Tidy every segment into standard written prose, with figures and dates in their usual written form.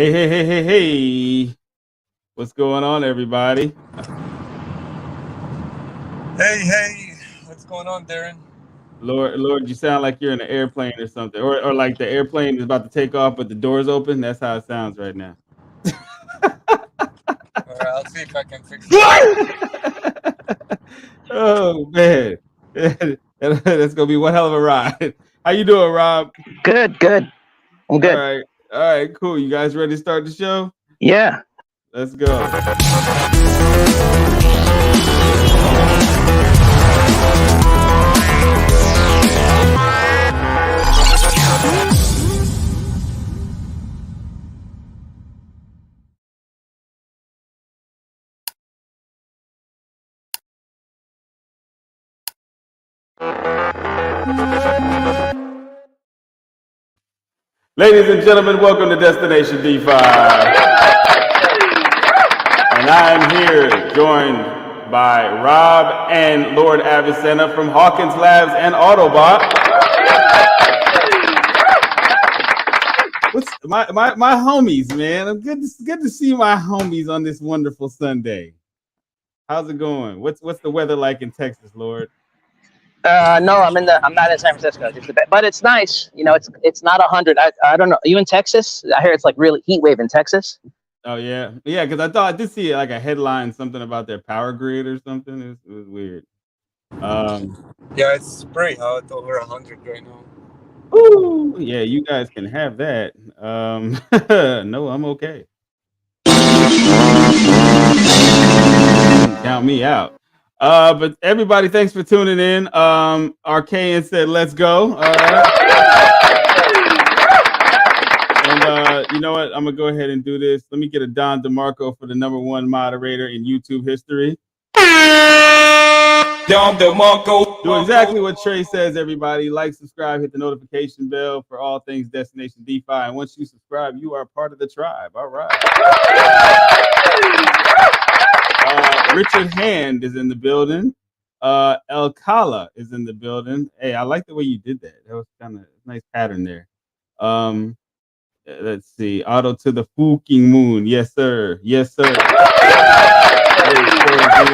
Hey. What's going on, everybody? Hey, what's going on, Darren? Lord, you sound like you're in an airplane or something. Or like the airplane is about to take off, but the door's open. That's how it sounds right now. All right, I'll see if I can fix it. Oh, man. That's going to be one hell of a ride. How you doing, Rob? Good. I'm good. All right, cool. You guys ready to start the show? Yeah. Let's go. Ladies and gentlemen, welcome to Destination DeFi. And I'm here joined by Rob and Lord Avicenna from HAWKINS Labs and OTTOBOUGHT. What's my homies, man? I'm good to see my homies on this wonderful Sunday. How's it going? What's the weather like in Texas, Lord? No, I'm not in San Francisco, but it's nice. You know, it's not 100. I don't know. Are you in Texas? I hear it's like really heat wave in Texas. Oh yeah, because I did see like a headline, something about their power grid or something. It was weird. Yeah, it's pretty hot, over 100 right now. Ooh, yeah, you guys can have that. No, I'm okay. Count me out. But everybody, thanks for tuning in. Arcane said, "Let's go." All right. And you know what? I'm gonna go ahead and do this. Let me get a Don DeMarco for the #1 moderator in YouTube history. Don DeMarco. Do exactly what Trey says, everybody. Like, subscribe, hit the notification bell for all things Destination DeFi. And once you subscribe, you are part of the tribe. All right. Richard Hand is in the building. El Kala is in the building. Hey, I like the way you did that. That was kind of a nice pattern there. Let's see. Auto to the fucking moon. Yes, sir. Hey, in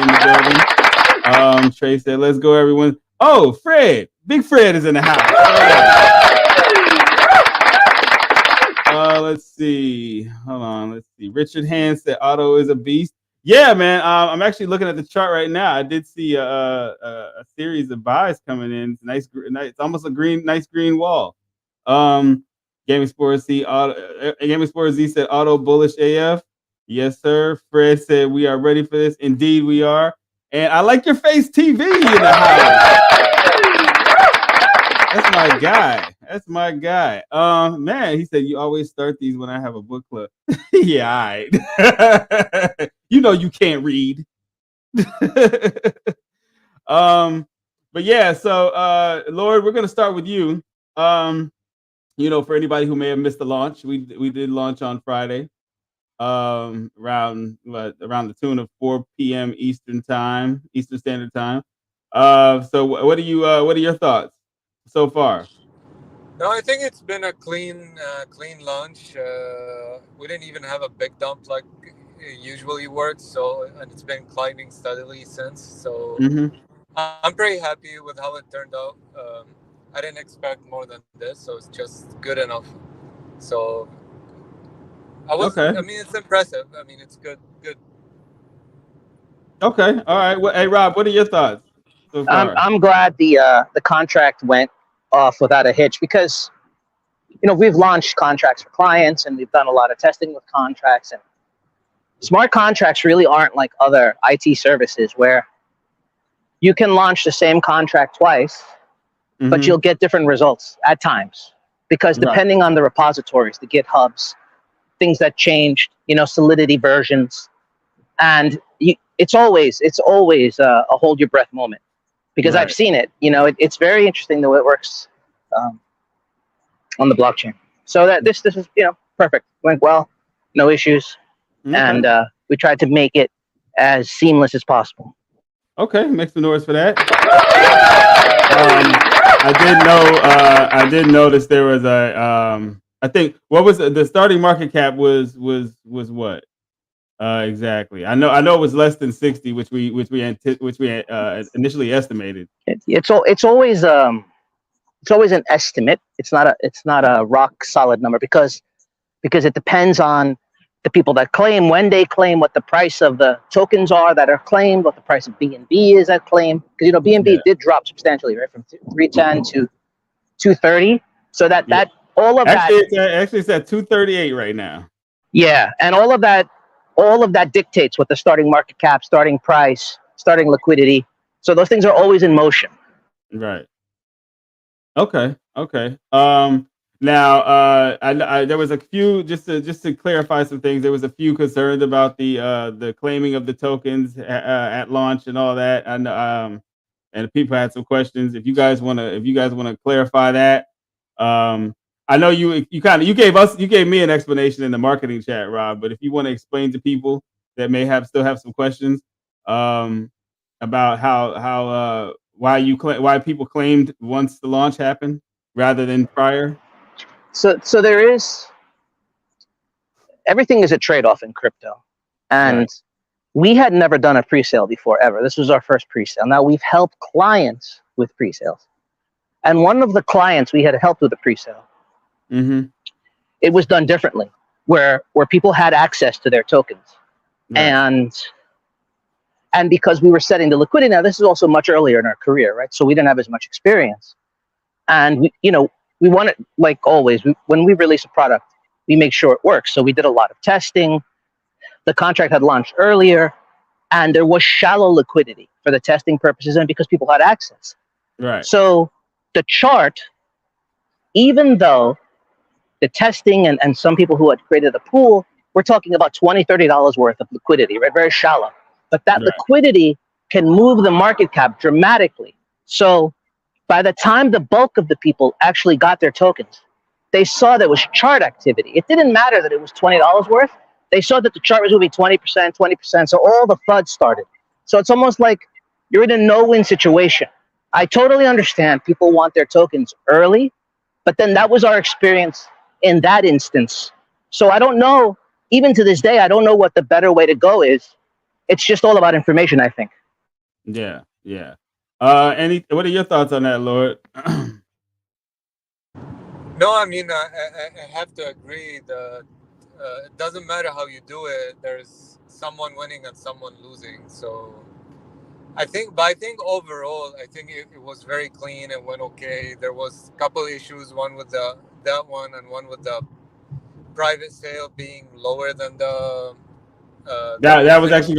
the building. Trey said, "Let's go, everyone." Oh, Fred. Big Fred is in the house. Let's see. Hold on. Let's see. Richard Hand said, "Auto is a beast." Yeah, man. I'm actually looking at the chart right now. I did see a series of buys coming in. It's nice. It's almost a nice green wall. Gaming Sports Z said, "Auto bullish AF." Yes, sir. Fred said, "We are ready for this." Indeed, we are. And I like your face TV in the house. That's my guy. Man, he said, "You always start these when I have a book club." Yeah, all right. You know you can't read. But yeah, so Lord, we're gonna start with you. You know, for anybody who may have missed the launch, we did launch on Friday, around the tune of 4 p.m. Eastern Standard Time. So what are your thoughts so far? No, I think it's been a clean launch. We didn't even have a big dump like it usually works, and it's been climbing steadily since. So I'm pretty happy with how it turned out. I didn't expect more than this, so it's just good enough. So Okay. I mean, it's impressive. I mean, it's good. Okay. All right. Well, hey, Rob, what are your thoughts so far? I'm glad the contract went off without a hitch because, you know, we've launched contracts for clients and we've done a lot of testing with contracts, and smart contracts really aren't like other IT services where you can launch the same contract twice, but you'll get different results at times because depending on the repositories, the GitHubs, things that changed, you know, Solidity versions, and it's always a hold your breath moment because I've seen it. You know, it's very interesting the way it works on the blockchain. So that this is, you know, perfect. Went well, no issues, and we tried to make it as seamless as possible. Okay, make some noise for that. I did notice there was a I think what was the starting market cap was what? Exactly. I know it was less than 60, which we initially estimated. It's always an estimate. It's not a rock solid number because it depends on the people that claim, when they claim, what the price of the tokens are that are claimed, what the price of BNB is at claim. Because BNB Yeah. did drop substantially, right, from 310 to 230. So that Yeah. all of that, Actually it's at 238 right now. yeah, and all of that dictates what the starting market cap, starting price, starting liquidity. So those things are always in motion. Right. Okay. Okay. Now, there was a few, just to clarify some things. There was a few concerns about the claiming of the tokens at launch and all that, and people had some questions. If you guys wanna clarify that, I know you gave me an explanation in the marketing chat, Rob. But if you want to explain to people that may still have some questions, um, about why people claimed once the launch happened rather than prior. So everything is a trade-off in crypto, and Right. we had never done a pre-sale before ever. This was our first pre-sale. Now we've helped clients with pre-sales, and one of the clients we had helped with the pre-sale, Mm-hmm. it was done differently, where people had access to their tokens, Right. and because we were setting the liquidity. Now this is also much earlier in our career, right? So we didn't have as much experience, and we want it, like always. When we release a product, we make sure it works. So we did a lot of testing. The contract had launched earlier, and there was shallow liquidity for the testing purposes and because people had access. Right. So the chart, even though the testing and some people who had created a pool, we're talking about $20, $30 worth of liquidity, right? Very shallow. But that Right. liquidity can move the market cap dramatically. So by the time the bulk of the people actually got their tokens, they saw there was chart activity. It didn't matter that it was $20 worth. They saw that the chart was moving 20%, 20%. So all the FUD started. So it's almost like you're in a no-win situation. I totally understand people want their tokens early, but then that was our experience in that instance. So I don't know, even to this day, I don't know what the better way to go is. It's just all about information, I think. Yeah. Yeah. What are your thoughts on that, Lord? No, I mean, I have to agree that it doesn't matter how you do it. There's someone winning and someone losing. So I think overall, I think it was very clean and went okay. There was a couple issues, one with that one and one with the private sale being lower than the That was pre-sale. actually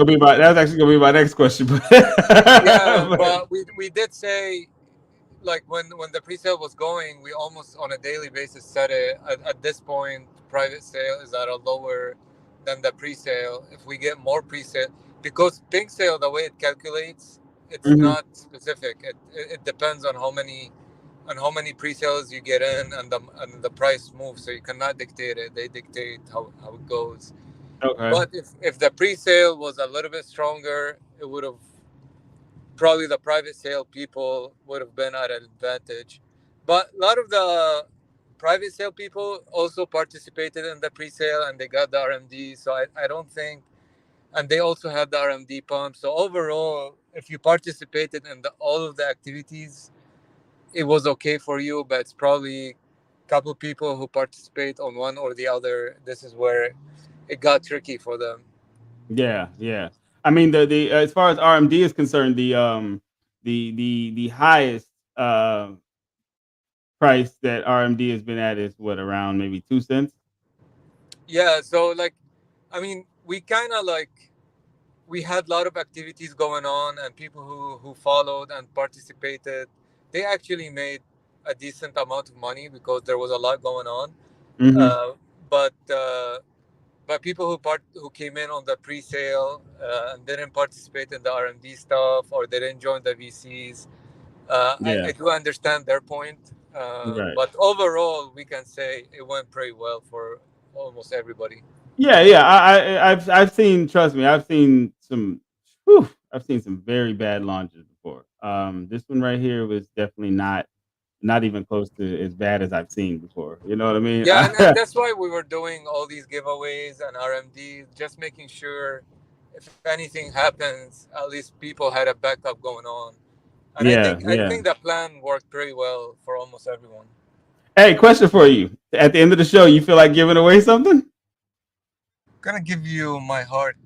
gonna be my next question. Yeah, But but we did say, like, when the pre-sale was going, we almost on a daily basis said it. At this point, private sale is at a lower than the pre-sale. If we get more pre-sale, because pink sale, the way it calculates, it's Mhm. not specific. It depends on how many pre-sales you get in, and the price moves. So you cannot dictate it. They dictate how it goes. Okay. But if the pre-sale was a little bit stronger, it would have probably the private sale people would have been at an advantage. But a lot of the private sale people also participated in the pre-sale and they got the RMD. So I don't think, and they also had the RMD pump. So overall, if you participated in all of the activities, it was okay for you. But it's probably a couple people who participate on one or the other. This is where it got tricky for them. Yeah. Yeah. I mean, the as far as RMD is concerned, the highest price that RMD has been at is what, around maybe 2 cents. Yeah. So, like, I mean, we kind of like we had a lot of activities going on, and people who followed and participated, they actually made a decent amount of money because there was a lot going on. Hmm. uh, but uh, but people who came in on the pre-sale and didn't participate in the R&D stuff, or they didn't join the VCs, I Yeah. do understand their point. Right. But overall, we can say it went pretty well for almost everybody. Yeah. Yeah. I've seen. Trust me, I've seen some. I've seen some very bad launches before. This one right here was definitely not. not even close to as bad as I've seen before. You know what I mean? Yeah, and that's why we were doing all these giveaways and RMD, just making sure if anything happens, at least people had a backup going on. And Yeah, I yeah. think that plan worked pretty well for almost everyone. Hey, question for you. At the end of the show, you feel like giving away something? Gonna give you my heart.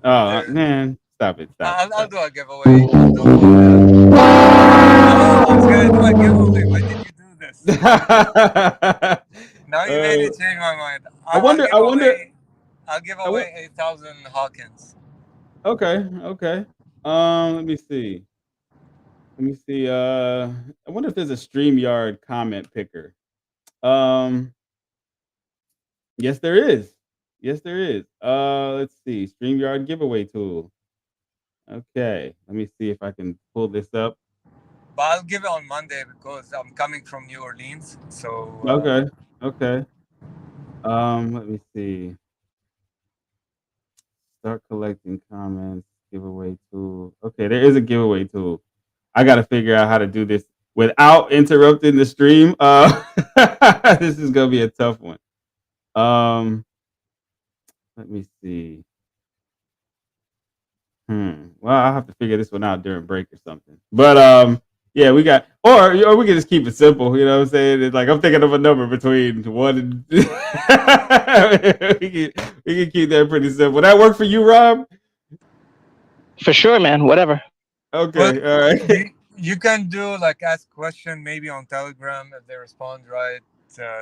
Oh There, man, stop it, stop it, I'll stop do a giveaway. I'll do. No, I was gonna do a giveaway. Why did you do this? it. Now you made me change my mind. I wonder. I wonder. I'll give I w- away 8,000 Hawkins. okay, okay. Let me see. Let me see. I wonder if there's a StreamYard comment picker. Um, yes, there is. Yes, there is. Let's see. StreamYard giveaway tool. Okay, let me see if I can pull this up. But I'll give it on Monday because I'm coming from New Orleans. So Okay, okay. Let me see. Start collecting comments. Giveaway tool. Okay, there is a giveaway tool. I got to figure out how to do this without interrupting the stream. This is gonna be a tough one. Um, let me see. Well, I'll have to figure this one out during break or something. But yeah, we got, or we can just keep it simple. You know what I'm saying? It's like I'm thinking of a number between one and we can keep that pretty simple. That work for you, Rob? For sure, man. Whatever. well, Okay, all right. you can do like ask question maybe on Telegram. If they respond right,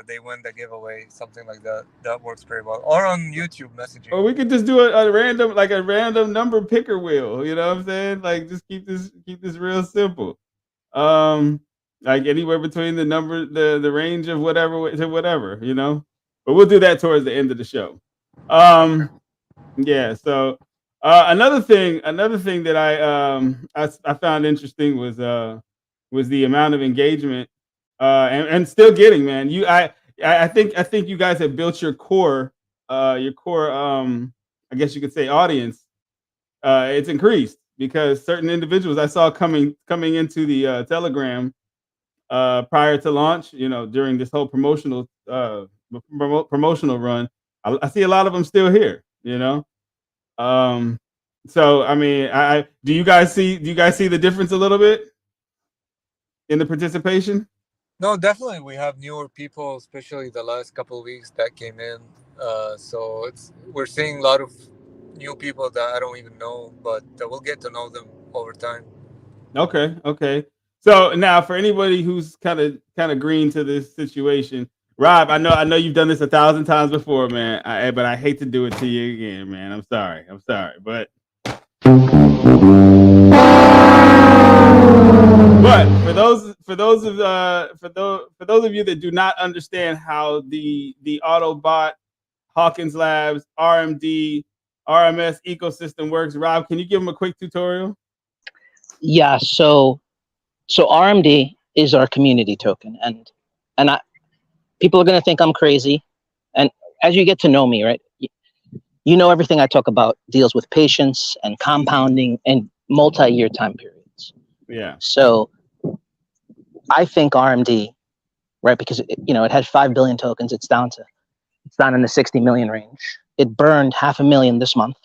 they win the giveaway. Something like that. That works pretty well. Or on YouTube messaging. Or we could just do a random, like a random number picker wheel. You know what I'm saying? Like just keep this real simple. Um, like anywhere between the number, the range of whatever to whatever, you know. But we'll do that towards the end of the show. Okay. Um, yeah. So another thing that I found interesting was the amount of engagement and still getting, man. I think you guys have built your core I guess you could say audience. It's increased because certain individuals I saw coming into the Telegram prior to launch, you know, during this whole promotional run. I see a lot of them still here, you know. Um, so I mean, I do you guys see the difference a little bit in the participation? No, definitely we have newer people, especially the last couple of weeks that came in. So it's we're seeing a lot of new people that I don't even know, but we'll get to know them over time. Okay, okay. So now for anybody who's kind of green to this situation, Rob, I know you've done this 1,000 times before, man. But I hate to do it to you again, man. I'm sorry, but for those of you that do not understand how the Autobot, Hawkins Labs, RMD, RMS ecosystem works, Rob, can you give them a quick tutorial? Yeah. So RMD is our community token, and people are gonna think I'm crazy, and as you get to know me, right, you know everything I talk about deals with patience and compounding and multi-year time periods. Yeah. So I think RMD, right, because it had 5 billion tokens. It's down in the 60 million range. It burned 500,000 this month.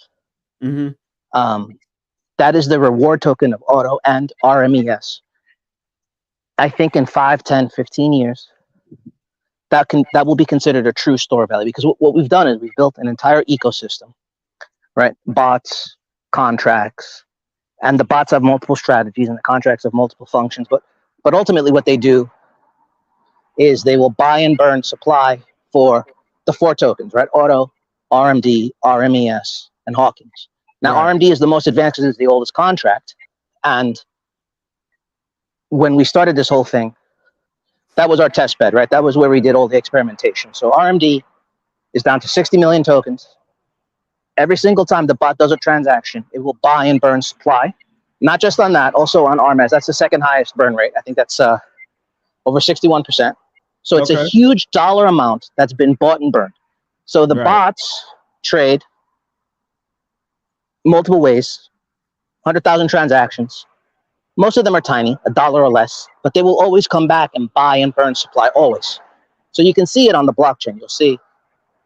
Mm-hmm. That is the reward token of Auto and RMES. I think in 5, 10, 15 years, that will be considered a true store value, because what we've done is we've built an entire ecosystem, right? Bots, contracts, and the bots have multiple strategies and the contracts have multiple functions. But ultimately what they do is they will buy and burn supply for the 4 tokens, right? Auto, RMD, RMES, and Hawkins. Now, Right. RMD is the most advanced because it's the oldest contract. And when we started this whole thing, that was our test bed, right? That was where we did all the experimentation. So RMD is down to 60 million tokens. Every single time the bot does a transaction, it will buy and burn supply. Not just on that, also on RMS. That's the second highest burn rate. I think that's over 61%. So it's a Okay. huge dollar amount that's been bought and burned. So the Right. bots trade multiple ways, 100,000 transactions. Most of them are tiny, $1 or less, but they will always come back and buy and burn supply, always. So you can see it on the blockchain. You'll see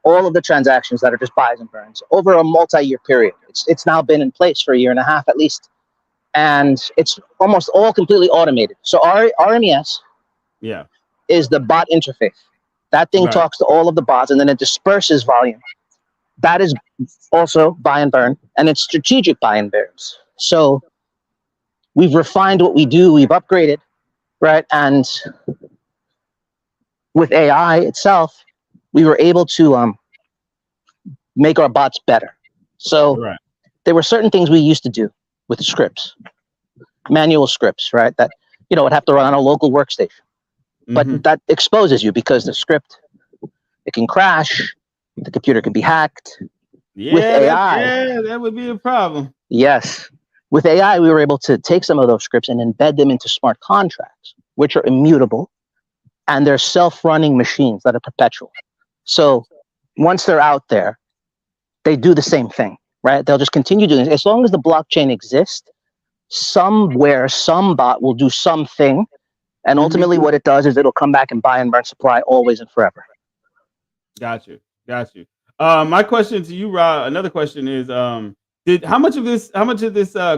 all of the transactions that are just buys and burns over a multi-year period. It's now been in place for a year and a half at least, and it's almost all completely automated. So RMES is the bot interface. That thing talks to all of the bots, and then it disperses volume. That is also buy and burn, and it's strategic buy and burns. So we've refined what we do, we've upgraded, right? And with AI itself, we were able to make our bots better. So there were certain things we used to do with scripts, manual scripts, right? That, would have to run on a local workstation. But that exposes you because the script, it can crash, the computer can be hacked. With AI, that would be a problem. Yes. With AI, we were able to take some of those scripts and embed them into smart contracts, which are immutable, and they're self-running machines that are perpetual. So once they're out there, they do the same thing, right? They'll just continue doing it. As long as the blockchain exists, somewhere, some bot will do something, and ultimately what it does is it'll come back and buy and burn supply always and forever. Got you. My question to you, Rob, another question is, how much of this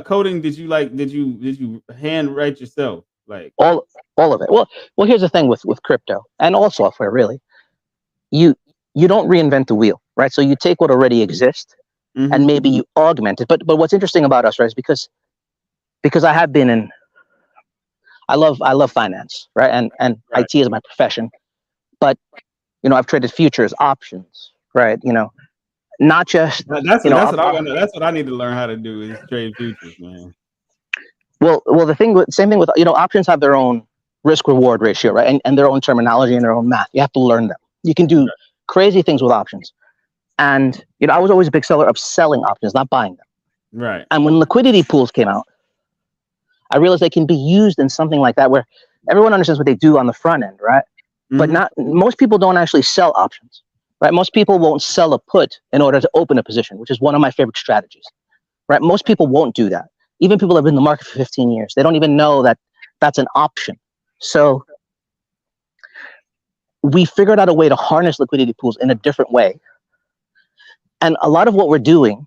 coding did you hand write yourself? Like all of it. Well, here's the thing with crypto and all software, really. You don't reinvent the wheel, right? So you take what already exists and maybe you augment it. But what's interesting about us, right, is because I have been in, I love finance, right? And IT is my profession. But I've traded futures, options, right? Not just that's what I need to learn how to do is trade futures, man. Well, same thing with options have their own risk reward ratio, right? And their own terminology and their own math. You have to learn them. You can do crazy things with options. And I was always a big seller of selling options, not buying them. Right. And when liquidity pools came out, I realized they can be used in something like that where everyone understands what they do on the front end, right? But most people don't actually sell options, right? Most people won't sell a put in order to open a position, which is one of my favorite strategies, right? Most people won't do that. Even people that have been in the market for 15 years, they don't even know that that's an option. So we figured out a way to harness liquidity pools in a different way. And a lot of what we're doing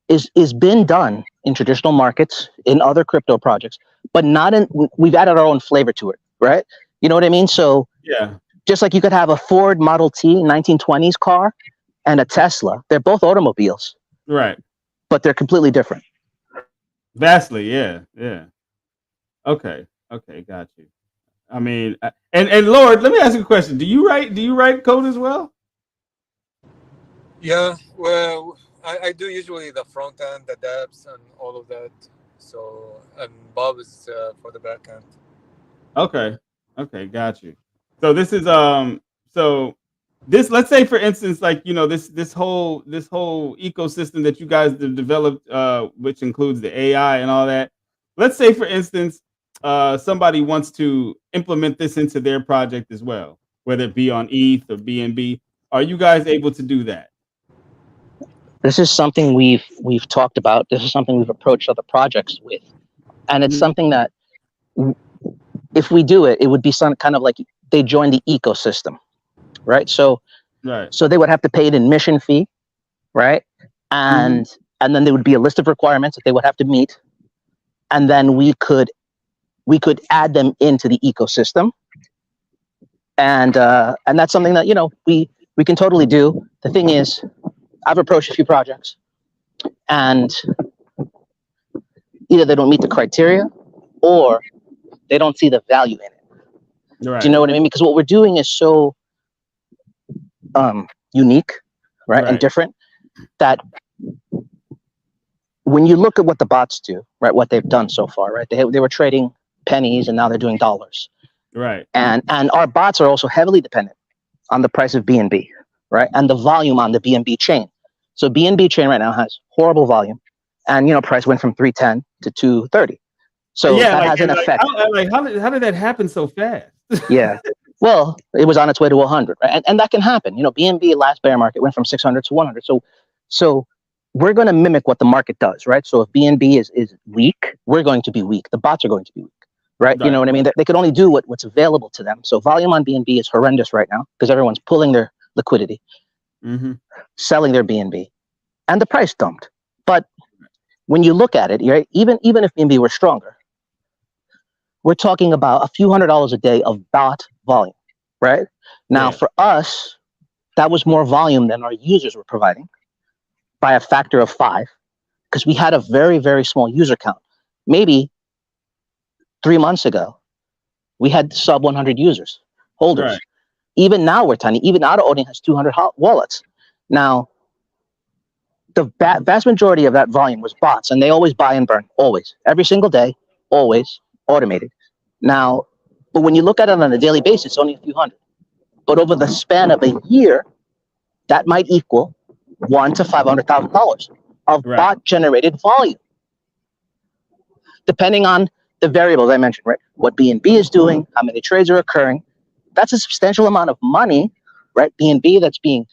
is been done in traditional markets, in other crypto projects, but we've added our own flavor to it, right? You know what I mean? So just like you could have a Ford Model T 1920s car and a Tesla, they're both automobiles. Right. But they're completely different. Vastly, yeah. Okay, got you. I mean, and Lord, let me ask you a question. Do you write code as well? Yeah, well, I do usually the front end, the dApps, and all of that. So, and Bob is for the back end. Okay, got you. So this is let's say for instance, like this whole ecosystem that you guys have developed, which includes the AI and all that. Let's say for instance, somebody wants to implement this into their project as well, whether it be on ETH or BNB. Are you guys able to do that? This is something we've talked about. This is something we've approached other projects with, and it's something that if we do it, it would be some kind of like they join the ecosystem, right? So they would have to pay an admission fee, right? And then there would be a list of requirements that they would have to meet, and then we could add them into the ecosystem, and that's something that we can totally do. The thing is, I've approached a few projects, and either they don't meet the criteria, or they don't see the value in it. Right. Do you know what I mean? Because what we're doing is so unique, right, and different that when you look at what the bots do, right, what they've done so far, right, they were trading pennies and now they're doing dollars. Right. And our bots are also heavily dependent on the price of BNB, right, and the volume on the BNB chain. So BNB chain right now has horrible volume, and price went from 310 to 230. So that has an effect. How did that happen so fast? Yeah. Well, it was on its way to 100, right? And that can happen. BNB last bear market went from 600 to 100. So we're going to mimic what the market does, right? So if BNB is weak, we're going to be weak. The bots are going to be weak, right? You know what I mean? They could only do what's available to them. So volume on BNB is horrendous right now because everyone's pulling their liquidity, selling their BNB, and the price dumped. But when you look at it, right, even if BNB were stronger, we're talking about a few $100s a day of bot volume, right? Now, for us, that was more volume than our users were providing by a factor of 5, because we had a very, very small user count. Maybe 3 months ago, we had sub 100 users, holders. Right. Even now, we're tiny. Even AutoOwning has 200 wallets. Now, the vast majority of that volume was bots, and they always buy and burn, always. Every single day, always, automated. Now, but when you look at it on a daily basis, it's only a few hundred. But over the span of a year, that might equal $100,000 to $500,000 of bot-generated volume, depending on the variables I mentioned, right? What BNB is doing, how many trades are occurring. That's a substantial amount of money, right? BNB that's being,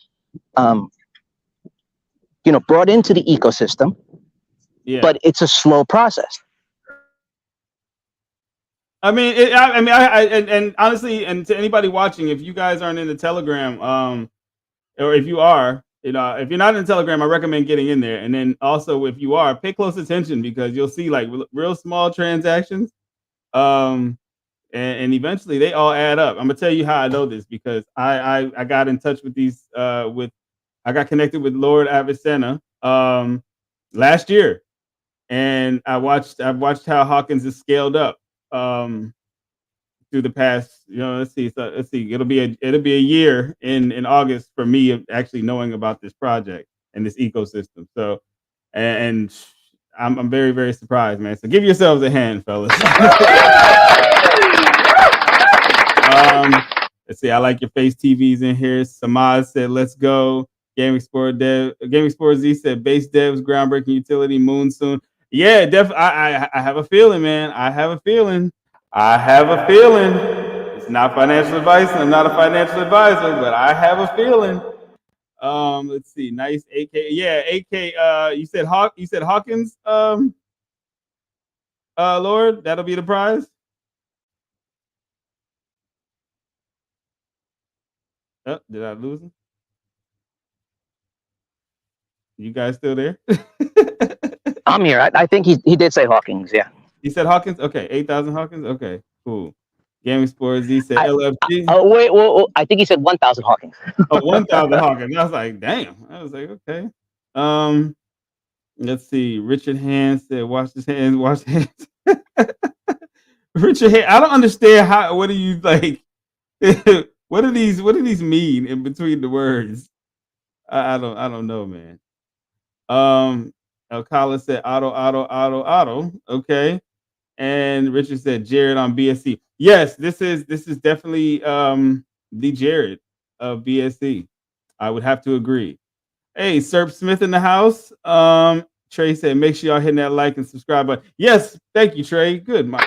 brought into the ecosystem. Yeah. But it's a slow process. I mean, and honestly, and to anybody watching, if you guys aren't in the Telegram, or if you are, if you're not in the Telegram, I recommend getting in there. And then also, if you are, pay close attention because you'll see like real small transactions, and eventually they all add up. I'm gonna tell you how I know this because I got in touch with these I got connected with Lord Avicenna last year, and I've watched how Hawkins is scaled up through the past, let's see, it'll be a year in August for me of actually knowing about this project and this ecosystem. So, and I'm very, very surprised, man. So give yourselves a hand, fellas. Let's see, I like your face TVs in here. Samaz said, let's go. Gaming Sport Z said, base devs, groundbreaking utility, moon soon. Yeah, definitely. I have a feeling, man. I have a feeling. It's not financial advice, and I'm not a financial advisor, but I have a feeling. Let's see. Nice AK. Yeah, AK. You said Hawkins. Lord, that'll be the prize. Oh, did I lose him? You guys still there? I'm here. I think he did say Hawkins. Yeah. He said Hawkins. Okay, 8,000 Hawkins. Okay, cool. Gaming Sports Z said LFG. Oh wait, well, I think he said 1,000 Hawkins. Oh, 1,000 Hawkins. I was like, damn. I was like, okay. Let's see. Richard Hand said, wash his hands. Wash his hands. Richard Hand. I don't understand how. What do you like? What do these mean in between the words? I don't know, man. Alcala said auto. Okay. And Richard said Jared on BSC. Yes, this is definitely the Jared of BSC. I would have to agree. Hey, Serp Smith in the house. Trey said, make sure y'all hitting that like and subscribe button. Yes, thank you, Trey. Good. My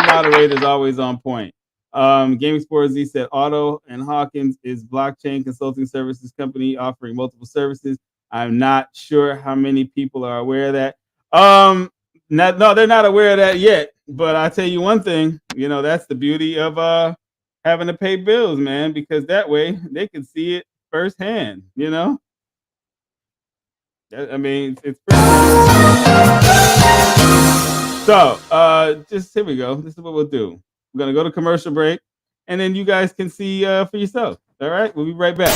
moderator's always on point. Gaming Sports Z said Auto and Hawkins is blockchain consulting services company offering multiple services. I'm not sure how many people are aware of that. No, they're not aware of that yet. But I tell you one thing, that's the beauty of having to pay bills, man, because that way they can see it firsthand. I mean, it's pretty. So just here we go. This is what we'll do. We're gonna go to commercial break, and then you guys can see for yourself. All right, we'll be right back.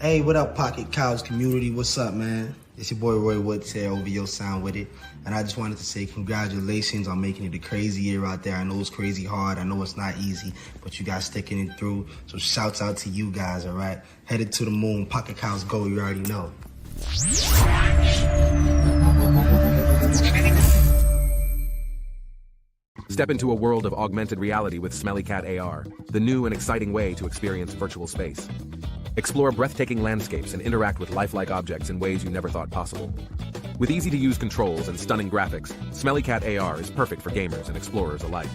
Hey, what up, Pocket Cows community? What's up, man? It's your boy Roy Woods here, OVO Sound with it. And I just wanted to say congratulations on making it a crazy year out there. I know it's crazy hard. I know it's not easy, but you guys sticking it through. So shouts out to you guys, all right? Headed to the moon. Pocket Cows go, you already know. Step into a world of augmented reality with Smelly Cat AR, the new and exciting way to experience virtual space. Explore breathtaking landscapes and interact with lifelike objects in ways you never thought possible. With easy-to-use controls and stunning graphics, Smelly Cat AR is perfect for gamers and explorers alike.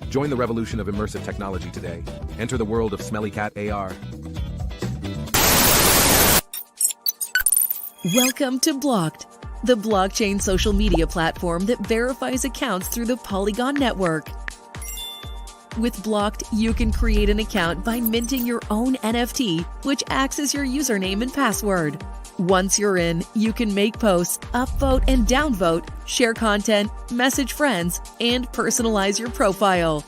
Join the revolution of immersive technology today. Enter the world of Smelly Cat AR. Welcome to Blocked, the blockchain social media platform that verifies accounts through the Polygon network. With Blocked, you can create an account by minting your own NFT, which acts as your username and password. Once you're in, you can make posts, upvote and downvote, share content, message friends, and personalize your profile.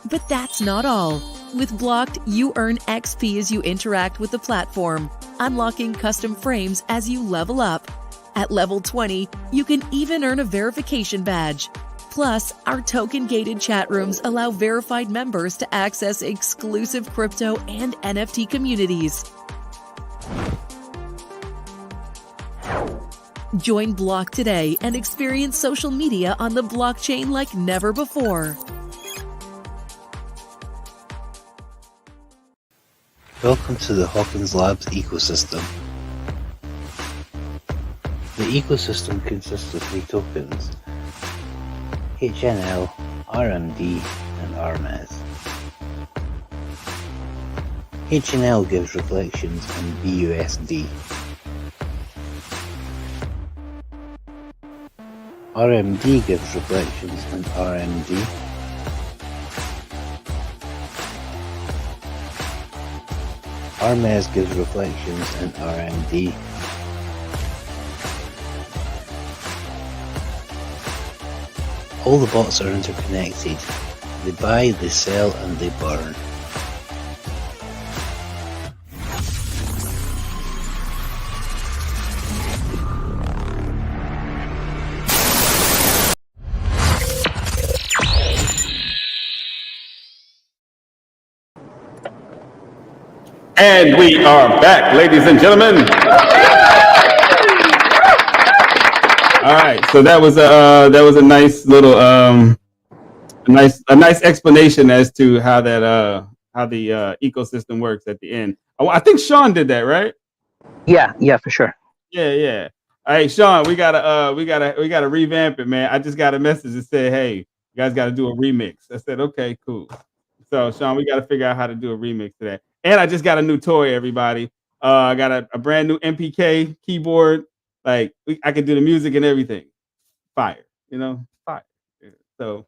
But that's not all. With Blocked, you earn XP as you interact with the platform, unlocking custom frames as you level up. At level 20, you can even earn a verification badge. Plus, our token-gated chat rooms allow verified members to access exclusive crypto and NFT communities. Join Block today and experience social media on the blockchain like never before. Welcome to the HAWKINS Labs ecosystem. The ecosystem consists of 3 tokens: HNL, RMD, and RMS. HNL gives reflections in BUSD. RMD gives reflections in RMD. RMS gives reflections in RMD. All the bots are interconnected. They buy, they sell, and they burn. And we are back, ladies and gentlemen. All right, so that was a nice little a nice explanation as to how the ecosystem works at the end. I think Sean did that, right? Yeah, for sure. Yeah. All right, Sean, we gotta revamp it, man. I just got a message that said, hey, you guys got to do a remix. I said, okay, cool. So Sean, we got to figure out how to do a remix to that. And I just got a new toy, everybody. I got a brand new MPK keyboard. Like I can do the music and everything. Fire, fire. So,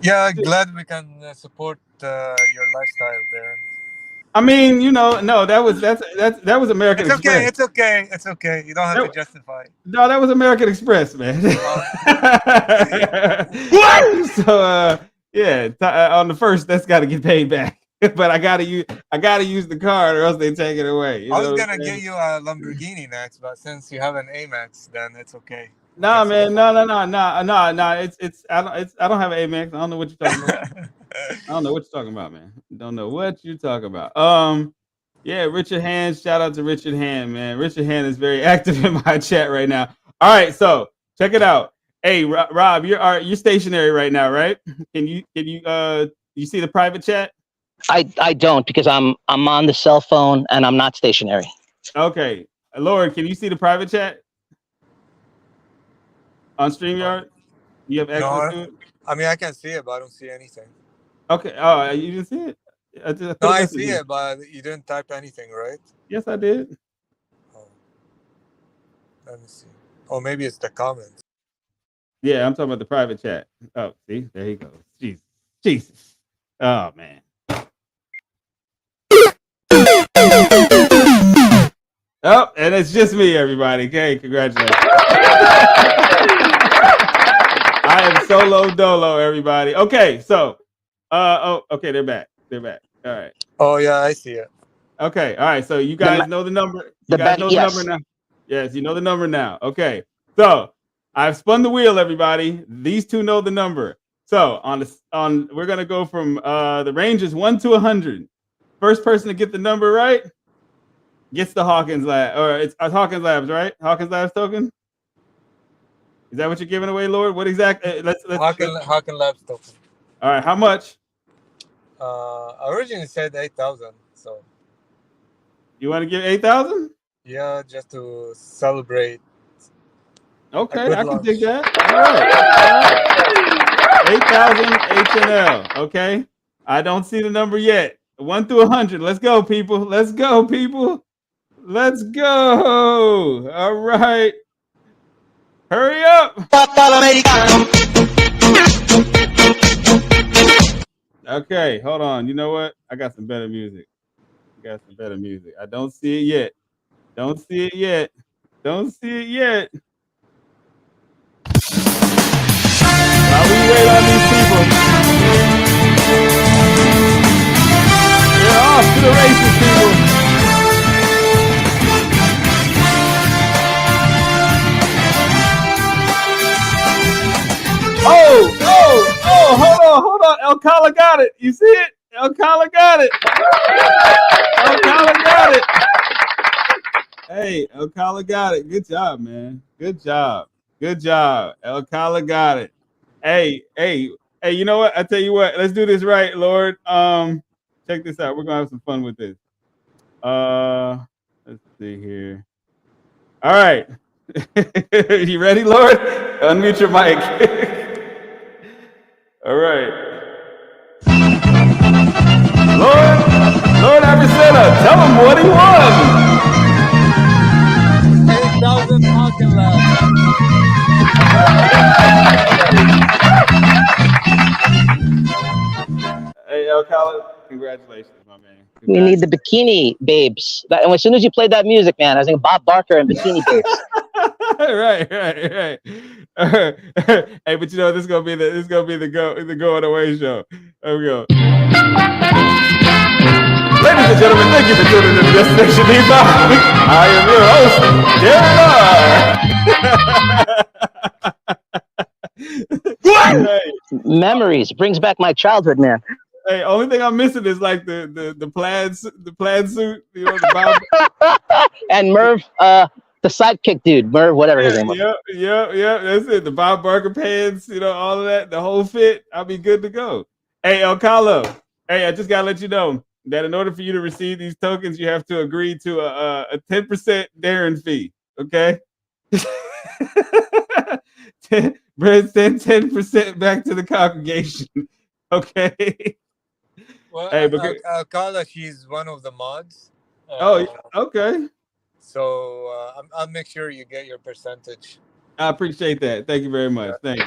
Yeah, glad we can support your lifestyle there. I mean, no, that was American Express. It's okay. You don't have to justify. No, that was American Express, man. What? So, yeah, on the first, that's got to get paid back. But I gotta use the card, or else they take it away. I was gonna get you a Lamborghini next, but since you have an Amex, then it's okay. Nah, man, no. It's I don't have an Amex. I don't know what you're talking about. I don't know what you're talking about, man. Don't know what you're talking about. Yeah, Richard Hand. Shout out to Richard Hand, man. Richard Hand is very active in my chat right now. All right, so check it out. Hey, Rob, you're stationary right now, right? Can you see the private chat? I don't, because I'm on the cell phone and I'm not stationary. Okay, Lauren, can you see the private chat on StreamYard? You have access to it? I mean, I can see it, but I don't see anything. Okay. Oh, you didn't see it? I see it, but you didn't type anything, right? Yes, I did. Oh. Let me see. Oh, maybe it's the comments. Yeah, I'm talking about the private chat. Oh, see, there you go. Jesus. Oh man. Oh, and it's just me, everybody. Okay, congratulations. I am solo dolo, everybody. Okay, so okay, they're back. All right. Oh yeah, I see it. Okay, all right. So you guys know the number. You guys know the number now. Yes, you know the number now. Okay. So I've spun the wheel, everybody. These two know the number. So we're gonna go from the range is 1 to 100. First person to get the number right gets the Hawkins Lab, or it's Hawkins Labs, right? Hawkins Labs token. Is that what you're giving away, Lord? What exactly? Let's Hawkins Labs token. All right, how much? I originally said 8,000. So You want to give 8,000? yeah, just to celebrate. Okay, I can dig that. All right. 8,000 HNL. Okay. I don't see the number yet. 1 through 100. Let's go, people. Let's go, people. Let's go. All right. Hurry up. Okay, hold on. You know what? I got some better music. I don't see it yet. Don't see it yet. While we wait on these people, they're off to the races, people. Oh, hold on. El Kala got it. You see it? El Kala got it. Hey, El Kala got it. Good job, man. Good job. El Kala got it. Hey, you know what? I tell you what, let's do this right, Lord. Check this out. We're gonna have some fun with this. Let's see here. All right. You ready, Lord? Unmute your mic. All right. Lord Avicenna, tell him what he won. 8,000 Hawkins Labs. Hey, El Kala, congratulations, my man. We need the bikini babes. And as soon as you played that music, man, I was thinking Bob Barker and Bikini Babes. Right. Hey, but you know this is gonna be the going away show. There we go. Ladies and gentlemen, thank you for tuning in to Destination Defi. I am your host, Hey. Memories. It brings back my childhood, man. Hey, only thing I'm missing is like the plaid suit, you know, the Bob. And Merv, the sidekick dude, Merv, whatever his name was. Yep. That's it. The Bob Barker pants, you know, all of that, the whole fit. I'll be good to go. Hey, El Kalo. Hey, I just gotta let you know that in order for you to receive these tokens, you have to agree to a 10% Darren fee. Okay. 10% back to the congregation. Okay. Well, hey, Carla, she's one of the mods. Okay. So I'll make sure you get your percentage. I appreciate that. Thank you very much. Thank you.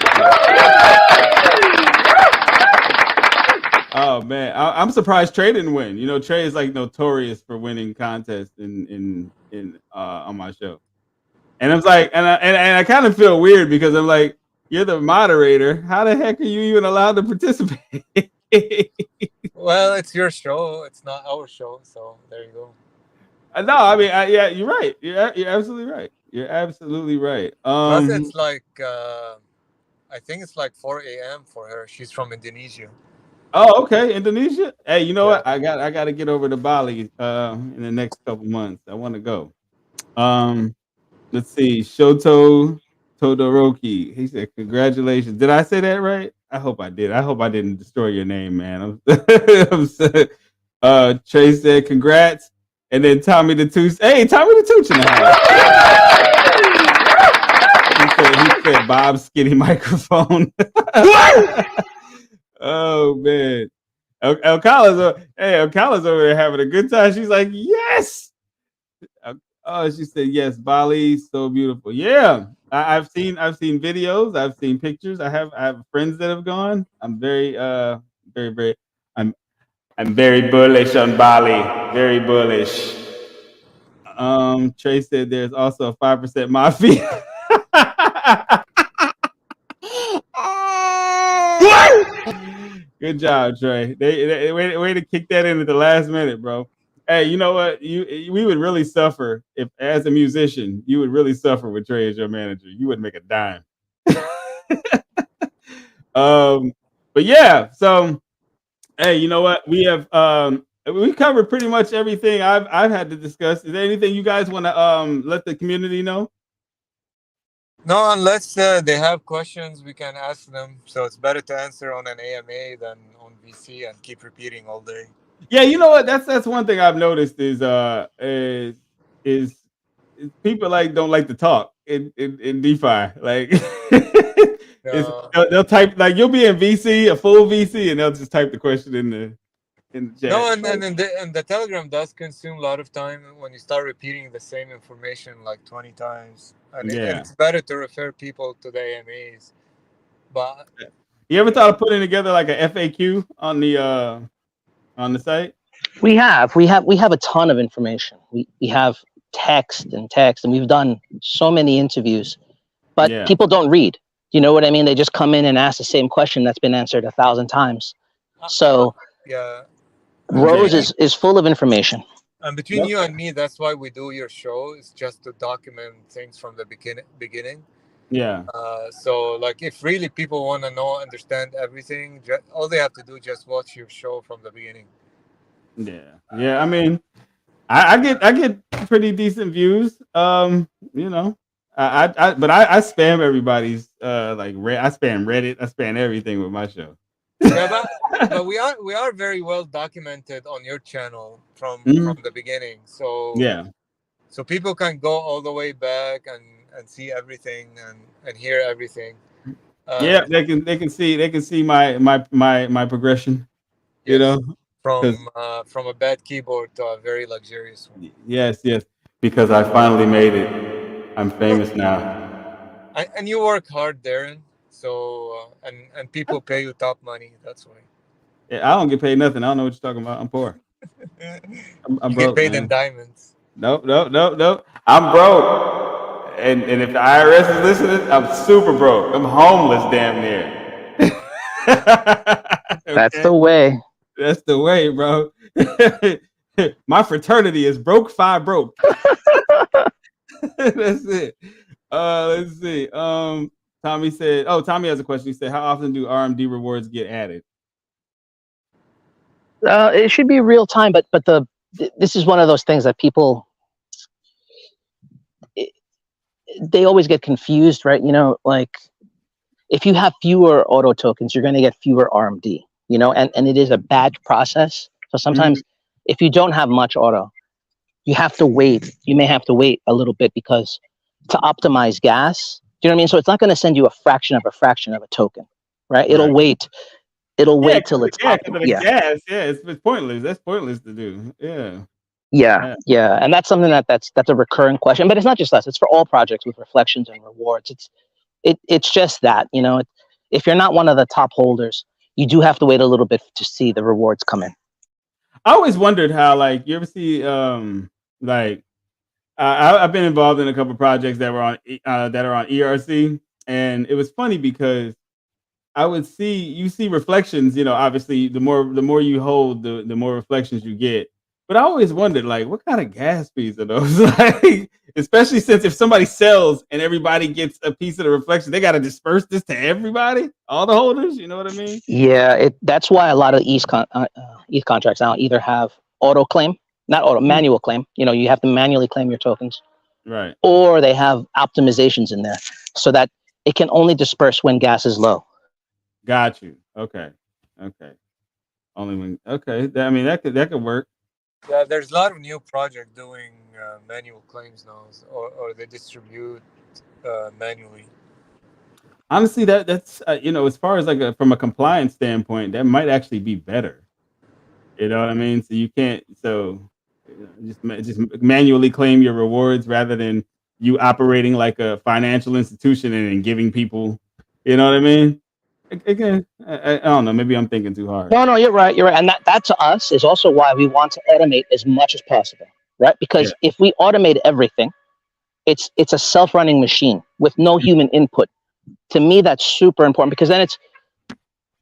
Oh man, I'm surprised Trey didn't win. You know, Trey is like notorious for winning contests in on my show. And I was like, and I kind of feel weird because I'm like, you're the moderator. How the heck are you even allowed to participate? Well, it's your show. It's not our show. So there you go. No, I mean, yeah, you're right. You're absolutely right. Plus, it's like I think it's like 4 a.m. for her. She's from Indonesia. Oh, okay, Indonesia. Hey, you know what? I got to get over to Bali in the next couple months. I want to go. Let's see, Shoto Todoroki. He said, "Congratulations." Did I say that right? I hope I did. I hope I didn't destroy your name, man. Trey said, "Congrats," and then Tommy the Tooch. Hey, Tommy the Tooch in the house. He said, "Bob's skinny microphone." Oh man, El Kala's over there having a good time. She's like, "Yes." Oh, she said, "Yes, Bali, so beautiful." Yeah, I've seen videos, I've seen pictures. I have friends that have gone. I'm very I'm very bullish on Bali. Very bullish. Trey said there's also a 5% mafia. Good job, Trey. They way to kick that in at the last minute, bro. Hey, you know what? We would really suffer if, as a musician, you would really suffer with Trey as your manager. You wouldn't make a dime. But yeah, so hey, you know what? We have we covered pretty much everything I've had to discuss. Is there anything you guys want to let the community know? No, unless they have questions, we can ask them. So it's better to answer on an AMA than on VC and keep repeating all day. Yeah, you know what? That's one thing I've noticed is people don't like to talk in DeFi. Like they'll type like you'll be in VC, a full VC, and they'll just type the question in the chat. No, and the Telegram does consume a lot of time when you start repeating the same information like 20 times. And Yeah. it's better to refer people to the AMAs. But You ever thought of putting together like a FAQ on the site? We have a ton of information. We have text, and we've done so many interviews, but Yeah. people don't read. You know what I mean? They just come in and ask the same question that's been answered 1,000 times. So yeah, Rose is full of information. and between you and me, that's why we do your show. It's just to document things from the beginning. Yeah. So like if really people want to understand everything, all they have to do is just watch your show from the beginning. Yeah. I mean, I get pretty decent views. You know, but I spam everybody's I spam Reddit, I spam everything with my show. Yeah, but we are very well documented on your channel from the beginning. So yeah, so people can go all the way back and see everything and hear everything. Yeah, they can see my progression. You know, from a bad keyboard to a very luxurious one. Yes, because I finally made it. I'm famous now. And you work hard, Darren. So and people pay you top money. That's why. Yeah, I don't get paid nothing. I don't know what you're talking about. I'm poor. I'm you broke, get paid man. in diamonds. Nope. I'm broke. And if the IRS is listening, I'm super broke. I'm homeless damn near. Okay? That's the way. That's the way, bro. My fraternity is broke, 5 broke. That's it. Let's see. Tommy said, Tommy has a question. He said, how often do RMD rewards get added? It should be real time, but this is one of those things that people they always get confused, right? You know, like if you have fewer auto tokens, you're going to get fewer RMD, you know, and it is a batch process. So sometimes if you don't have much auto, you have to wait. You may have to wait a little bit because to optimize gas, do you know what I mean? So it's not going to send you a fraction of a token, right? It'll wait. It'll wait till it's optimal. Gas, it's pointless. That's pointless to do. Yeah, and that's something that's a recurring question. But it's not just us; it's for all projects with reflections and rewards. It's just that, you know, if you're not one of the top holders, you do have to wait a little bit to see the rewards come in. I always wondered how, like, you ever see, I've been involved in a couple of projects that were on that are on ERC, and it was funny because I would see reflections. You know, obviously, the more you hold, the more reflections you get. But I always wondered, like, what kind of gas fees are those? Like, especially since if somebody sells and everybody gets a piece of the reflection, they got to disperse this to everybody, all the holders. You know what I mean? Yeah, that's why a lot of ETH contracts now either have auto claim, not manual claim. You know, you have to manually claim your tokens, right? Or they have optimizations in there so that it can only disperse when gas is low. Got you. Okay. Only when. Okay. I mean, that could work. Yeah, there's a lot of new projects doing manual claims now, or they distribute manually. Honestly, that's you know, as far as like from a compliance standpoint, that might actually be better. You know what I mean? So you can't just manually claim your rewards rather than you operating like a financial institution and giving people. You know what I mean? Again, I don't know. Maybe I'm thinking too hard. No, you're right. And that to us is also why we want to automate as much as possible, right? Because if we automate everything, it's a self-running machine with no human input. To me, that's super important because then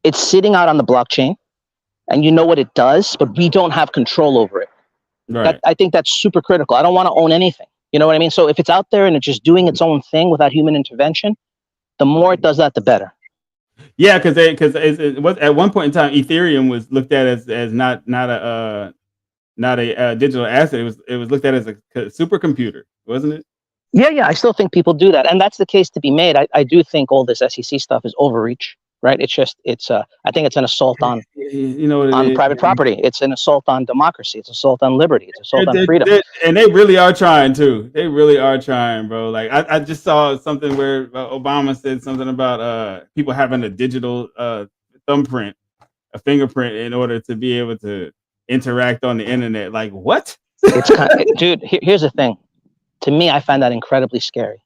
it's sitting out on the blockchain, and you know what it does, but we don't have control over it. Right. I think that's super critical. I don't want to own anything. You know what I mean? So if it's out there and it's just doing its own thing without human intervention, the more it does that, the better. Yeah, because it was at one point in time, Ethereum was looked at as not a digital asset. It was looked at as a supercomputer, wasn't it? Yeah, I still think people do that, and that's the case to be made. I do think all this SEC stuff is overreach, right? I think it's an assault on You know what it is, private property. It's an assault on democracy. It's an assault on liberty. It's an assault on freedom. And they really are trying too. They really are trying, bro. Like I just saw something where Obama said something about people having a digital thumbprint, a fingerprint, in order to be able to interact on the internet. Like what? Dude, here's the thing. To me, I find that incredibly scary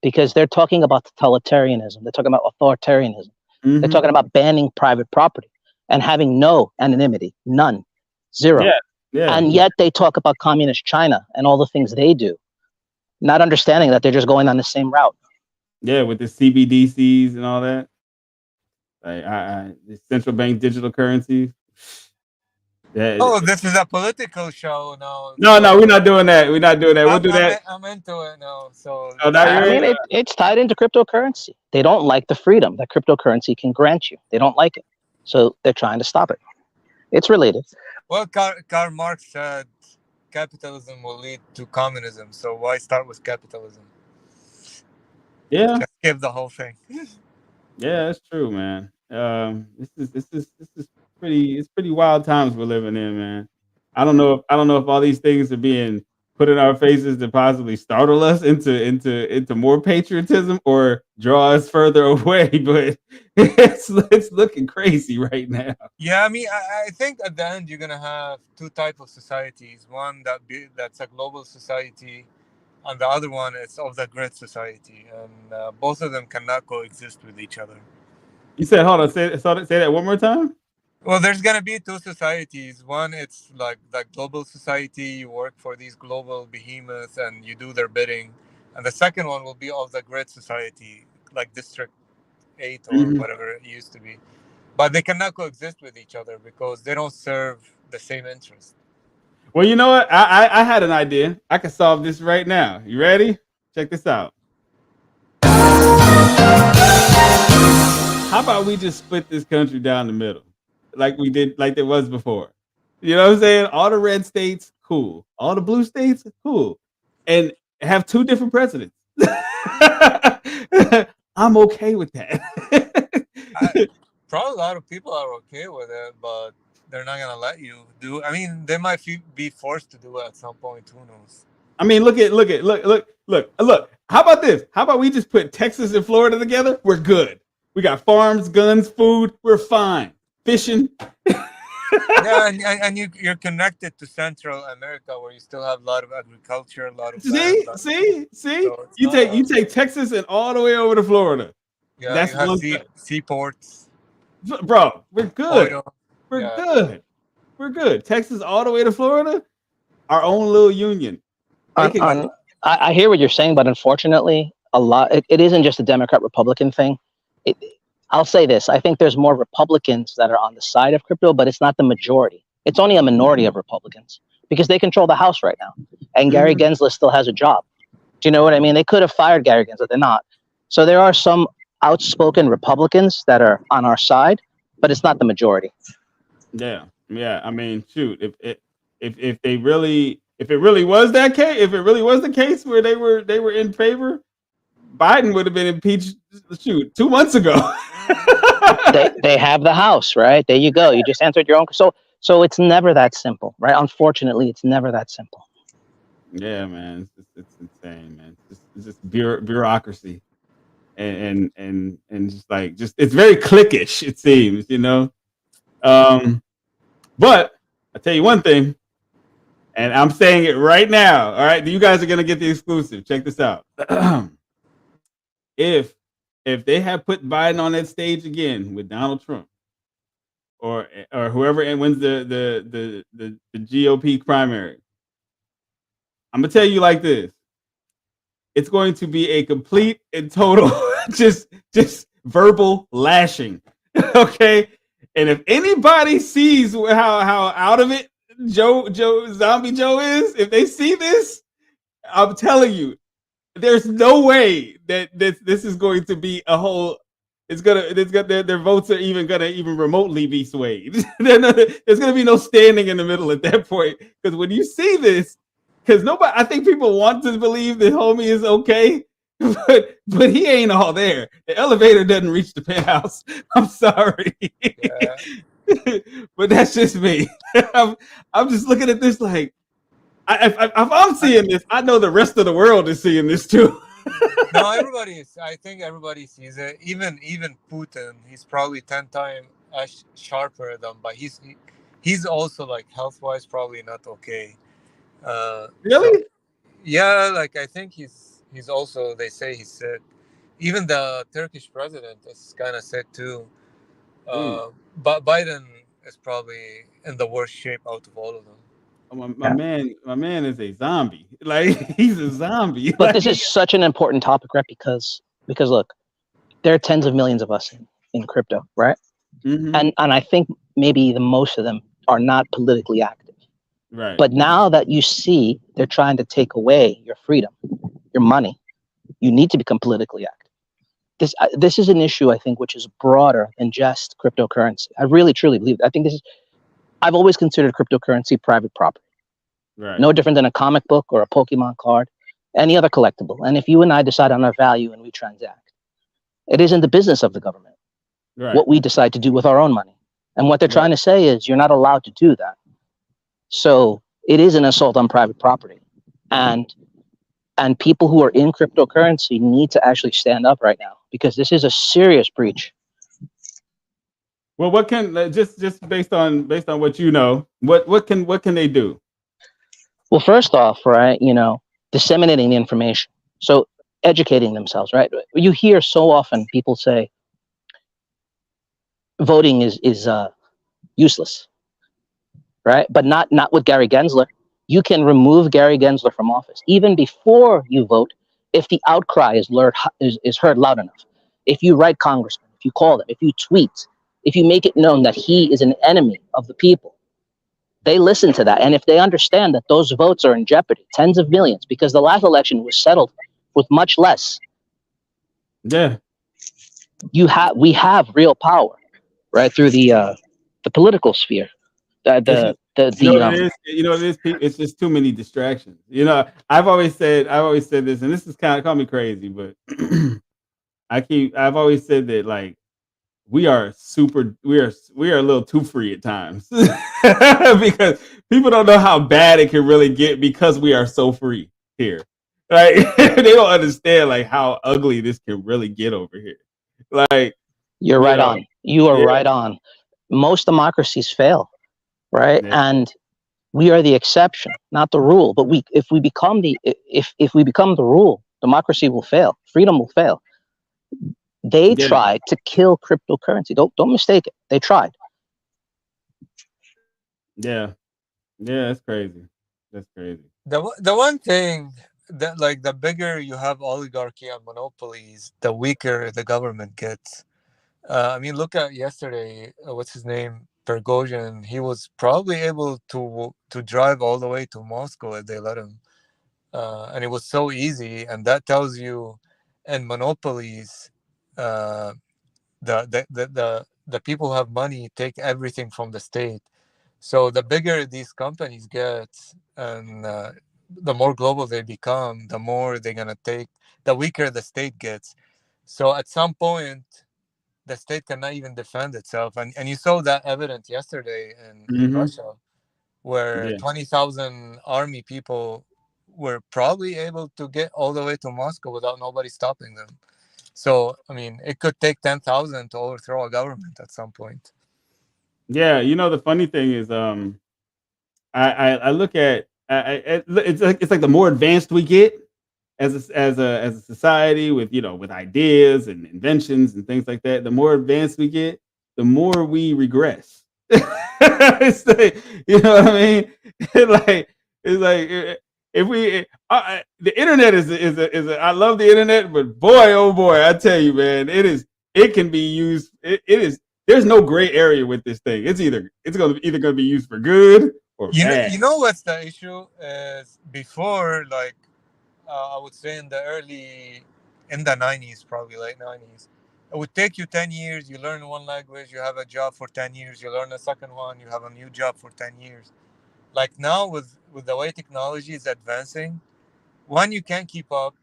because they're talking about totalitarianism. They're talking about authoritarianism. Mm-hmm. They're talking about banning private property and having no anonymity, none, zero. Yeah. And yet they talk about communist China and all the things they do, not understanding that they're just going on the same route. Yeah, with the CBDCs and all that. Like the central bank digital currencies. Yeah. Oh, this is a political show now. No, we're not doing that. We'll do that. I'm into it now. So it's tied into cryptocurrency. They don't like the freedom that cryptocurrency can grant you. They don't like it, so they're trying to stop it. It's related. Well, Karl Marx said capitalism will lead to communism. So why start with capitalism? Yeah, just give the whole thing. Yeah, that's true, man. This is pretty wild times we're living in, man. I don't know if all these things are being put in our faces to possibly startle us into more patriotism or draw us further away, but it's looking crazy right now. Yeah, I mean, I think at the end you're gonna have two types of societies. One that's a global society, and the other one is of the grid society, and both of them cannot coexist with each other. You said, hold on, say that one more time. Well, there's gonna be two societies. One, it's like the global society. You work for these global behemoths and you do their bidding. And the second one will be of the grid society, like District 8 or whatever it used to be. But they cannot coexist with each other because they don't serve the same interest. Well, you know what? I had an idea. I can solve this right now. You ready? Check this out. How about we just split this country down the middle? Like we did, like there was before. You know what I'm saying? All the red states, cool. All the blue states, cool. And have two different presidents. I'm okay with that. Probably a lot of people are okay with it, but they're not gonna let you do. I mean, they might be forced to do it at some point. Who knows? I mean, look. How about this? How about we just put Texas and Florida together? We're good. We got farms, guns, food. We're fine. Fishing. Yeah, and you're connected to Central America where you still have a lot of agriculture, a lot of see. So you take Texas and all the way over to Florida. Yeah, that's you have seaports. Bro, we're good. We're good. Texas all the way to Florida, our own little union. I hear what you're saying, but unfortunately, it isn't just a Democrat-Republican thing. I'll say this. I think there's more Republicans that are on the side of crypto, but it's not the majority. It's only a minority of Republicans because they control the House right now. And Gary Gensler still has a job. Do you know what I mean? They could have fired Gary Gensler. They're not. So there are some outspoken Republicans that are on our side, but it's not the majority. Yeah. I mean, shoot, if it really was the case where they were in favor, Biden would have been impeached 2 months ago. they have the House, right? There you go. You just answered your own. So it's never that simple, right? Unfortunately, it's never that simple. Yeah, man, it's insane, man. It's just bureaucracy, and just it's very cliquish. It seems, you know. But I tell you one thing, and I'm saying it right now. All right, you guys are gonna get the exclusive. Check this out. If they had put Biden on that stage again with Donald Trump or whoever wins the GOP primary, I'm gonna tell you like this: it's going to be a complete and total just verbal lashing. Okay, and if anybody sees how out of it Zombie Joe is, if they see this, I'm telling you, there's no way that this is going to be a whole. Their votes are even remotely be swayed. There's gonna be no standing in the middle at that point, because when you see this, because nobody. I think people want to believe that homie is okay, but he ain't all there. The elevator doesn't reach the penthouse. I'm sorry, but that's just me. I'm just looking at this like, if I'm seeing this, I know the rest of the world is seeing this too. No, I think everybody sees it. Even Putin, he's probably 10 times sharper than, but he's also like health wise probably not okay. Really? So, yeah, like I think he's also, they say he's sick. Even the Turkish president is kind of sick too. But Biden is probably in the worst shape out of all of them. My man is a zombie. Like he's a zombie. But like, this is such an important topic, right? Because look, there are tens of millions of us in crypto, right? Mm-hmm. And I think maybe the most of them are not politically active. Right. But now that you see they're trying to take away your freedom, your money, you need to become politically active. This is an issue, I think, which is broader than just cryptocurrency. I really, truly believe it. I think I've always considered cryptocurrency private property. Right. No different than a comic book or a Pokemon card, any other collectible. And if you and I decide on our value and we transact, it isn't the business of the government. Right. What we decide to do with our own money. And what they're trying to say is you're not allowed to do that. So it is an assault on private property. And people who are in cryptocurrency need to actually stand up right now because this is a serious breach. Well, what can just based on what you know, what can they do? Well, first off, right, disseminating the information. So educating themselves, right? You hear so often people say voting is useless, right? But not with Gary Gensler. You can remove Gary Gensler from office even before you vote if the outcry is heard loud enough. If you write congressmen, if you call them, if you tweet, if you make it known that he is an enemy of the people, they listen to that. And if they understand that those votes are in jeopardy, tens of millions, because the last election was settled with much less. Yeah. We have real power, right, through the political sphere. It's just too many distractions. I've always said this, and this is kind of call me crazy, but I've always said that like we are a little too free at times because people don't know how bad it can really get because we are so free here. Like they don't understand like how ugly this can really get over here. Like you're right on. You are right on. Most democracies fail, right? Yeah. And we are the exception, not the rule. But if we become the rule, democracy will fail. Freedom will fail. They tried to kill cryptocurrency. Don't mistake it. They tried. Yeah, that's crazy. That's crazy. The one thing that like the bigger you have oligarchy and monopolies, the weaker the government gets. I mean, look at yesterday. What's his name? Pergosian. He was probably able to drive all the way to Moscow if they let him, and it was so easy. And that tells you, in monopolies, the people who have money take everything from the state. So the bigger these companies get, and the more global they become, the more they're gonna take. The weaker the state gets. So at some point, the state cannot even defend itself, and you saw that evident yesterday in Russia, where 20,000 army people were probably able to get all the way to Moscow without nobody stopping them. So I mean, it could take 10,000 to overthrow a government at some point. Yeah, the funny thing is, I look at it's like the more advanced we get as a society with ideas and inventions and things like that, the more advanced we get, the more we regress. It's like, you know what I mean? It's like if we the internet is I love the internet, but boy, oh boy, I tell you, man, it can be used. It is. There's no gray area with this thing. It's either going to be used for good or bad. You know what's the issue is before, like I would say in the 90s, probably late 90s, it would take you 10 years. You learn one language, you have a job for 10 years. You learn a second one, you have a new job for 10 years. Like now with with the way technology is advancing, one, you can't keep up.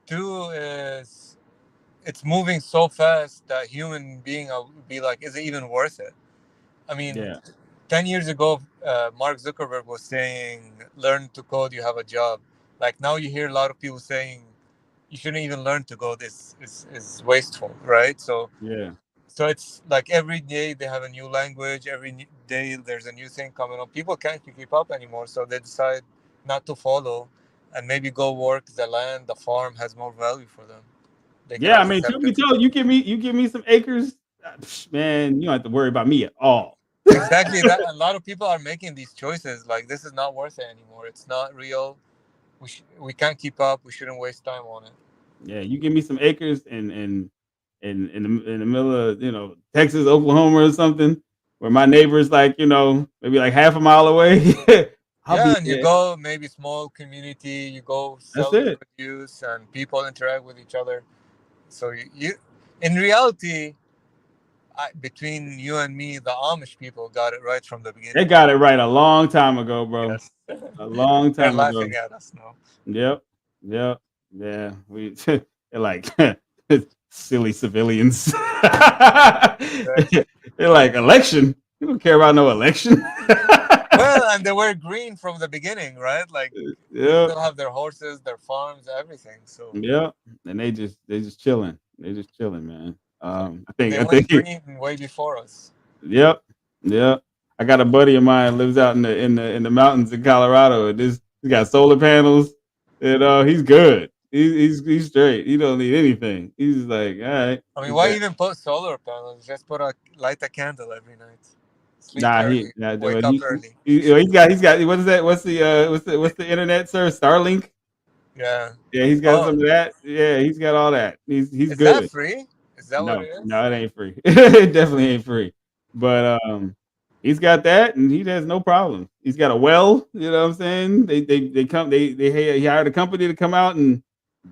Two is it's moving so fast that human being will be like, is it even worth it? I mean, Yeah. 10 years ago, Mark Zuckerberg was saying, learn to code, you have a job. Like now you hear a lot of people saying, you shouldn't even learn to code, is wasteful, right? Yeah. So it's like every day they have a new language, day there's a new thing coming up. People can't keep up anymore, so they decide not to follow and maybe go work the land, the farm has more value for them. They can Yeah, I mean, accept truth be it. told, you give me some acres, man, you don't have to worry about me at all. Exactly that. A lot of people are making these choices. Like this is not worth it anymore. It's not real. We can't keep up. We shouldn't waste time on it. Yeah, you give me some acres in the middle of Texas, Oklahoma, or something, where my neighbor's like maybe like half a mile away. I'll be Yeah, and you there. go maybe small community. You go That's sell your it. produce, and people interact with each other. So in reality, between you and me, the Amish people got it right from the They beginning. got it right a long time ago, bro. Yes, A long they're time ago. laughing at us now. Yep. Yep. Yeah. They're like silly civilians. Exactly. They're like election. You don't care about no election. Well, and they were green from the beginning, right? Like they Yep. still have their horses, their farms, everything. So Yep. And they just chilling. They just chilling, man. they I went think green way before us. yep. Yep. I got a buddy of mine lives out in the mountains in Colorado, and he's got solar panels, and he's good. He's straight. He don't need anything. He's like, all right. I mean, why even put solar panels? Just light a candle every night. Sleep Nah, early, but wake up early. he's got what is that? What's the internet service? Starlink? Yeah. Yeah, he's got Oh, some of that. Yeah, he's got all that. He's is that good. free? Is that what No, it is? no, it ain't free. It definitely ain't free. But he's got that, and he has no problem. He's got a well. You know what I'm saying? They come. He hired a company to come out and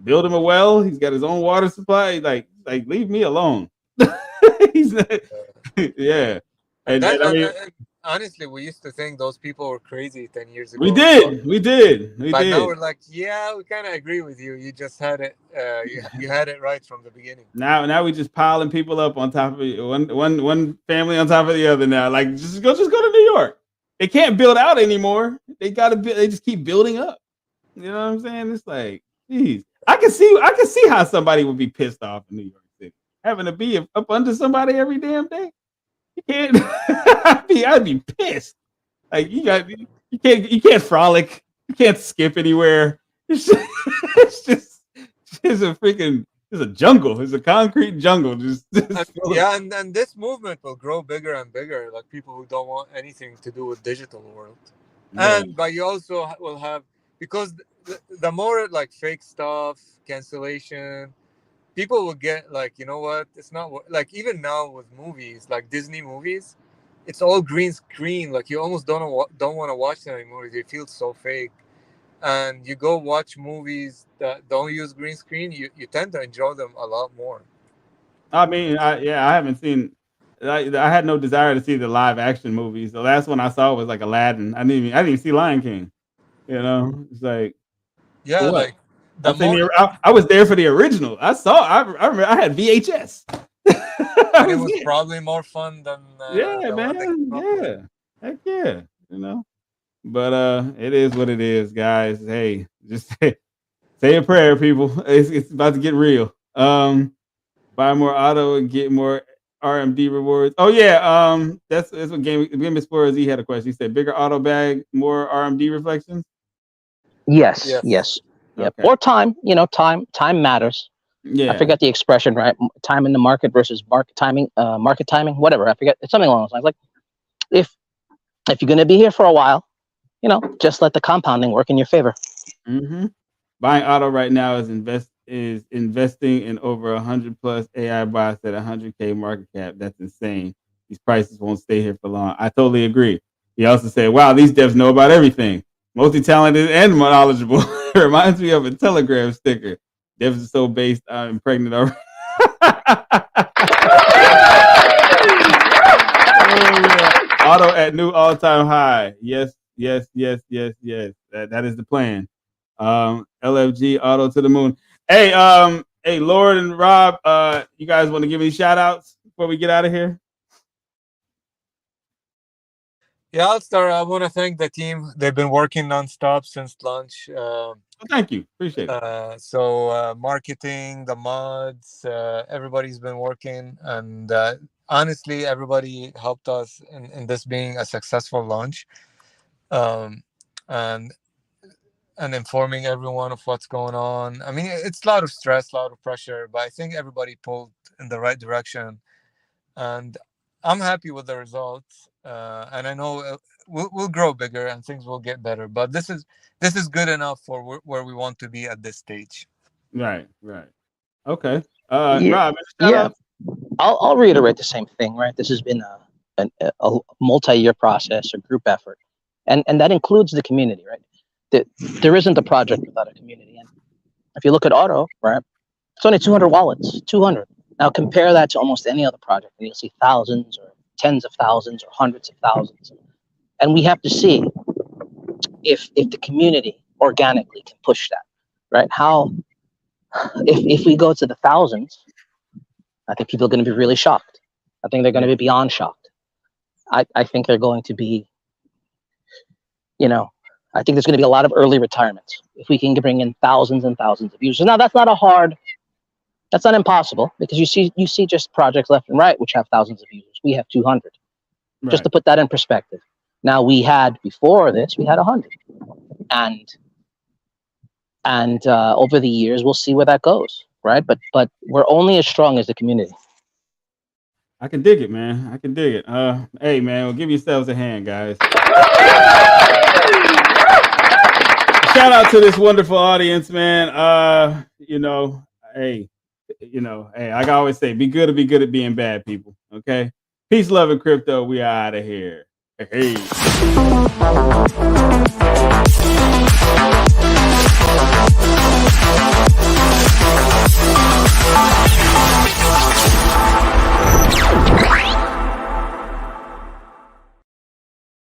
build him a well. He's got his own water supply. Like leave me alone. He's not, yeah. And that, I mean, and honestly, we used to think those people were crazy 10 years we ago. did, we did, we But now did. we're like, yeah, we kind of agree with you. You just had it. You had it right from the beginning. Now we just piling people up on top of one family on top of the other. Now, like just go to New York. They can't build out anymore. They they just keep building up. You know what I'm saying? It's like, geez, I can see how somebody would be pissed off in New York City, having to be up under somebody every damn day. You can't. I'd be pissed. Like you can't frolic. You can't skip anywhere. It's a freaking. It's a jungle. It's a concrete jungle. Yeah, and this movement will grow bigger and bigger. Like people who don't want anything to do with digital world, Yeah. but you also will have, because the more like fake stuff, cancellation, people will get like, you know what? It's not like, even now with movies, like Disney movies, it's all green screen. Like you almost don't want to watch them anymore. They feel so fake. And you go watch movies that don't use green screen, you tend to enjoy them a lot more. I mean, I haven't seen. I had no desire to see the live action movies. The last one I saw was like Aladdin. I didn't even see Lion King. You know, it's like for Yeah, what? like the more, I was there for the original. I remember I had VHS. and it was probably more fun than Yeah, the one they man. came up with. Yeah. Heck yeah. You know. But it is what it is, guys. Hey, just say a prayer, people. It's about to get real. Buy more auto and get more RMD rewards. Oh yeah, that's what Game Explorer Z had a question. He said bigger auto bag, more RMD reflections. Yes, Yes. yes, yep. Okay. Or time. Time matters. Yeah. I forget the expression, right? Time in the market versus market timing, whatever. I forget. It's something along those lines. Like if you're going to be here for a while, just let the compounding work in your favor. Mm-hmm. Buying auto right now is investing in over 100 plus AI bots at 100K market cap. That's insane. These prices won't stay here for long. I totally agree. He also said, "Wow, these devs know about everything. Multi-talented and knowledgeable." Reminds me of a Telegram sticker. Devs are so based. I'm pregnant already. Auto at new all-time high. Yes, Yes. That is the plan. LFG auto to the moon. Hey, Lord and Rob, you guys want to give any shout outs before we get out of here? Yeah, I'll start. I want to thank the team. They've been working nonstop since launch. Thank you. Appreciate it. So marketing, the mods, everybody's been working, and honestly, everybody helped us in this being a successful launch, and informing everyone of what's going on. I mean, it's a lot of stress, a lot of pressure, but I think everybody pulled in the right direction, and I'm happy with the results. And I know we'll grow bigger and things will get better, but this is good enough for where we want to be at this stage. Right. Okay. Yeah. Rob, Yeah. I'll reiterate the same thing, right? This has been a multi-year process, a group effort, and that includes the community, right? There isn't a project without a community. And if you look at Auto, right, it's only 200 wallets, 200. Now compare that to almost any other project, and you'll see thousands or tens of thousands or hundreds of thousands. And we have to see if the community organically can push that, right? How, if we go to the thousands, I think people are going to be really shocked. I think they're going to be beyond shocked. I think they're going to be, I think there's going to be a lot of early retirements if we can bring in thousands and thousands of users. Now, that's not impossible, because you see just projects left and right which have thousands of users. We have 200. Right. Just to put that in perspective. Now, before this, we had 100. And over the years, we'll see where that goes, right? But we're only as strong as the community. I can dig it, man. I can dig it. Hey, man, well, give yourselves a hand, guys. Shout out to this wonderful audience, man. Hey, I always say, be good at being bad, people. Okay. Peace, love, and crypto. We are out of here. Hey.